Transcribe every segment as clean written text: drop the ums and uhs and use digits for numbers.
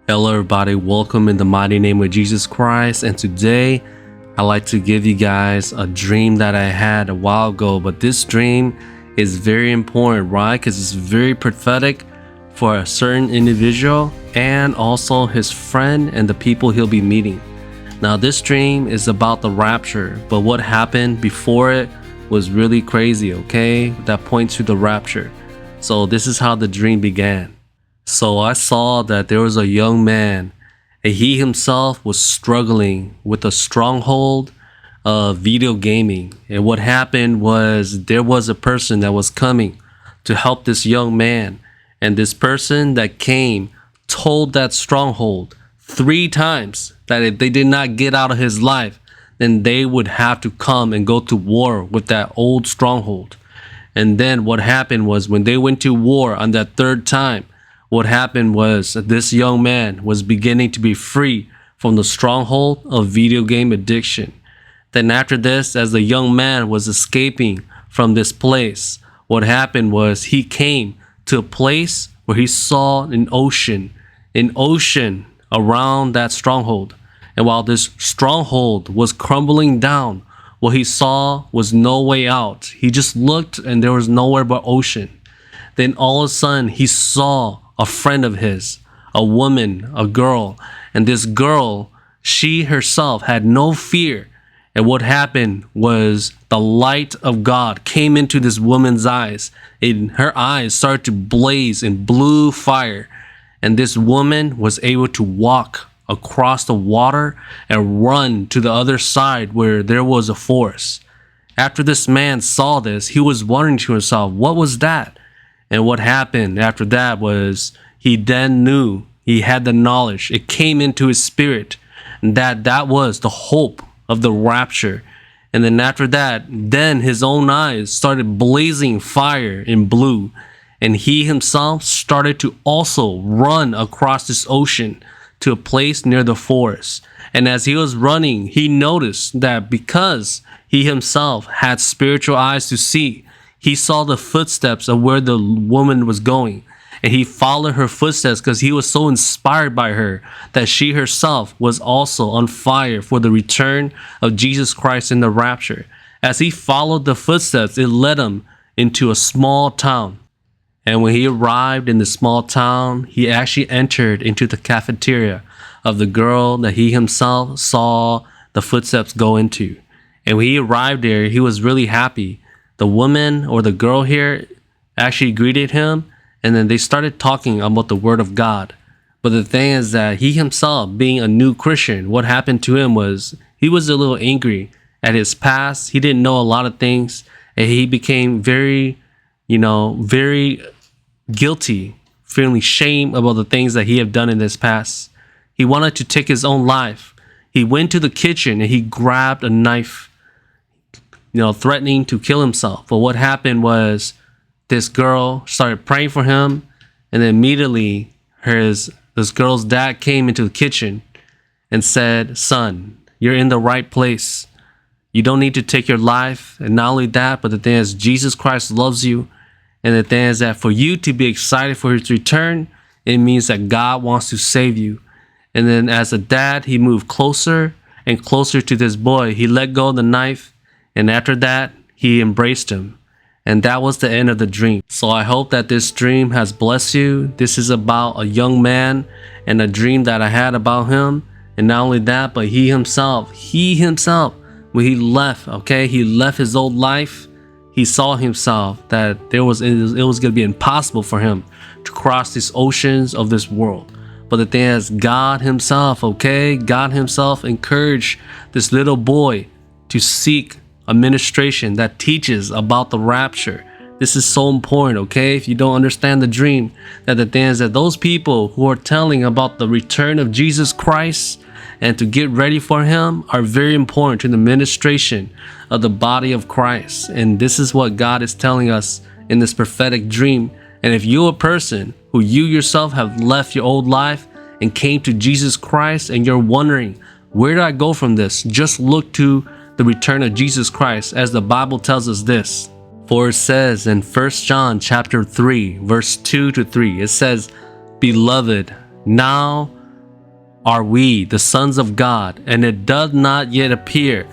Hello everybody, welcome in the mighty name of Jesus Christ. And today I'd like to give you guys a dream that I had a while ago. But this dream is very important, right? Because it's very prophetic for a certain individual and also his friend and the people he'll be meeting. Now this dream is about the rapture, but what happened before it was really crazy, okay? That points to the rapture. So this is how the dream began. So I saw that there was a young man, and he himself was struggling with a stronghold of video gaming. And what happened was there was a person that was coming to help this young man. And this person that came told that stronghold 3 times that if they did not get out of his life, then they would have to come and go to war with that old stronghold. And then what happened was when they went to war on that 3rd time, what happened was this young man was beginning to be free from the stronghold of video game addiction. Then after this, as the young man was escaping from this place, what happened was he came to a place where he saw an ocean around that stronghold. And while this stronghold was crumbling down, what he saw was no way out. He just looked and there was nowhere but ocean. Then all of a sudden he saw a friend of his, a woman, a girl. And this girl, she herself had no fear. And what happened was the light of God came into this woman's eyes. And her eyes started to blaze in blue fire. And this woman was able to walk across the water and run to the other side where there was a forest. After this man saw this, he was wondering to himself, what was that? And what happened after that was he then knew, he had the knowledge, it came into his spirit that was the hope of the rapture. And then after that, then his own eyes started blazing fire in blue. And he himself started to also run across this ocean to a place near the forest. And as he was running, he noticed that because he himself had spiritual eyes to see, he saw the footsteps of where the woman was going. And he followed her footsteps because he was so inspired by her that she herself was also on fire for the return of Jesus Christ in the rapture. As he followed the footsteps, it led him into a small town. And when he arrived in the small town, he actually entered into the cafeteria of the girl that he himself saw the footsteps go into. And when he arrived there, he was really happy. The woman or the girl here actually greeted him, and then they started talking about the word of God. But the thing is that he himself, being a new Christian, what happened to him was he was a little angry at his past. He didn't know a lot of things, and he became very guilty, feeling shame about the things that he had done in his past. He wanted to take his own life. He went to the kitchen and he grabbed a knife, threatening to kill himself. But what happened was this girl started praying for him, and then immediately this girl's dad came into the kitchen and said, "Son, you're in the right place. You don't need to take your life." And not only that, but the thing is, Jesus Christ loves you. And the thing is that for you to be excited for his return, it means that God wants to save you. And then as a dad, he moved closer and closer to this boy. He let go of the knife. And after that, he embraced him. And that was the end of the dream. So I hope that this dream has blessed you. This is about a young man and a dream that I had about him. And not only that, but he himself, when he left, he left his old life. He saw himself that it was going to be impossible for him to cross these oceans of this world. But the thing is, God himself encouraged this little boy to seek administration that teaches about the rapture. This is so important, if you don't understand the dream, that the thing is that those people who are telling about the return of Jesus Christ and to get ready for him are very important to the administration of the body of Christ. And this is what God is telling us in this prophetic dream. And if you're a person who you yourself have left your old life and came to Jesus Christ and you're wondering, where do I go from this? Just look to the return of Jesus Christ, as the Bible tells us this. For it says in 1 John chapter 3, verse 2 to 3, it says, "Beloved, now are we, the sons of God, and it does not yet appear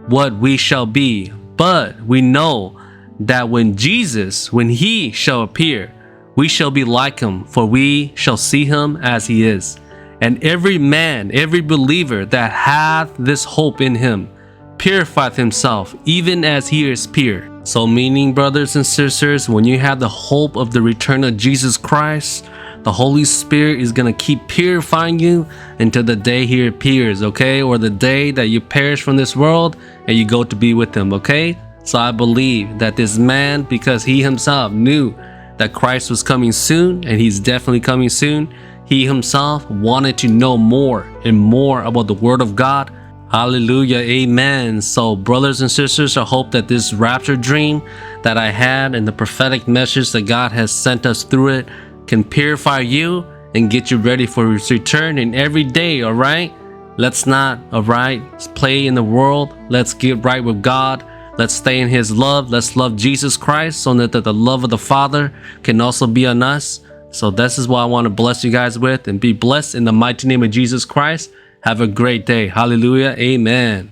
what we shall be. But we know that when he shall appear, we shall be like him, for we shall see him as he is. And every man, every believer that hath this hope in him, purifieth himself, even as he is pure. So meaning, brothers and sisters, when you have the hope of the return of Jesus Christ, the Holy Spirit is going to keep purifying you until the day he appears, okay? Or the day that you perish from this world and you go to be with him, okay? So I believe that this man, because he himself knew that Christ was coming soon, and he's definitely coming soon, he himself wanted to know more and more about the Word of God. Hallelujah, amen. So brothers and sisters, I hope that this rapture dream that I had and the prophetic message that God has sent us through it can purify you and get you ready for his return. And every day, all right, let's not, all right, play in the world. Let's get right with God. Let's stay in his love. Let's love Jesus Christ so that the love of the Father can also be on us. So this is what I want to bless you guys with, and be blessed in the mighty name of Jesus Christ. Have a great day. Hallelujah. Amen.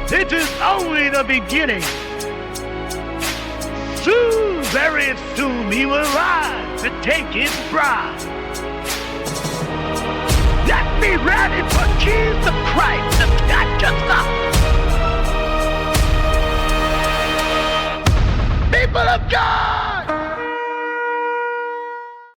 This is only the beginning. Soon, very soon, he will rise to take his bride. Let's be ready for Jesus Christ to catch us up. People of God!